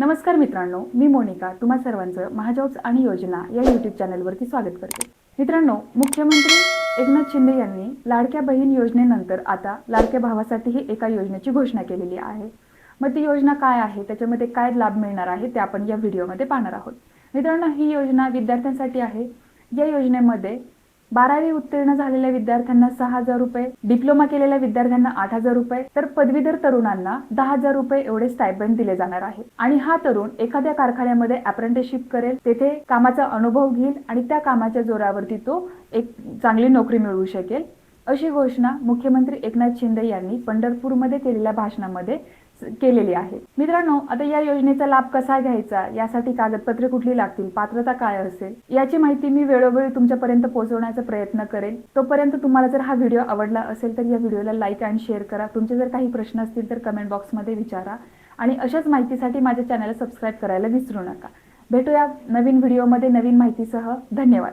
नमस्कार मित्रांनो, मी मोनिका तुम्हा सर्वांचं महाजॉब्स आणि योजना या यूट्यूब चॅनलवरती स्वागत करते। मित्रांनो, मुख्यमंत्री एकनाथ शिंदे यांनी लाडक्या बहीण योजनेनंतर आता लाडक्या भावासाठीही एका योजनेची घोषणा केलेली आहे। मग ती योजना काय आहे, त्याच्यामध्ये काय लाभ मिळणार आहे ते आपण या व्हिडिओमध्ये पाहणार आहोत। मित्रांनो, ही योजना विद्यार्थ्यांसाठी आहे। या योजनेमध्ये 12वी उत्तीर्ण झालेल्या विद्यार्थ्यांना 6,000 रुपये, डिप्लोमा केलेल्या विद्यार्थ्यांना 8,000 रुपये, तर पदवीधर तरुणांना 10,000 रुपये एवढे स्टायपेंड दिले जाणार आहे। आणि हा तरुण एखाद्या कारखान्यामध्ये अप्रेंटिसशिप करेल, तेथे कामाचा अनुभव घेईल आणि त्या कामाच्या जोरावरती तो एक चांगली नोकरी मिळवू शकेल, अशी घोषणा मुख्यमंत्री एकनाथ शिंदे यांनी पंढरपूरमध्ये केलेल्या भाषणामध्ये केलेली आहे। मित्रांनो, आता या योजनेचा लाभ कसा घ्यायचा, यासाठी कागदपत्रे कुठली लागतील, पात्रता काय असेल, याची माहिती मी वेळोवेळी तुमच्यापर्यंत पोहोचवण्याचा प्रयत्न करेन। तोपर्यंत तुम्हाला जर हा व्हिडिओ आवडला असेल तर या व्हिडिओला लाईक आणि शेअर करा। तुमचे जर काही प्रश्न असतील तर कमेंट बॉक्समध्ये विचारा आणि अशाच माहितीसाठी माझ्या चॅनलला सबस्क्राइब करायला विसरू नका। भेटूया नवीन व्हिडिओमध्ये नवीन माहितीसह। धन्यवाद।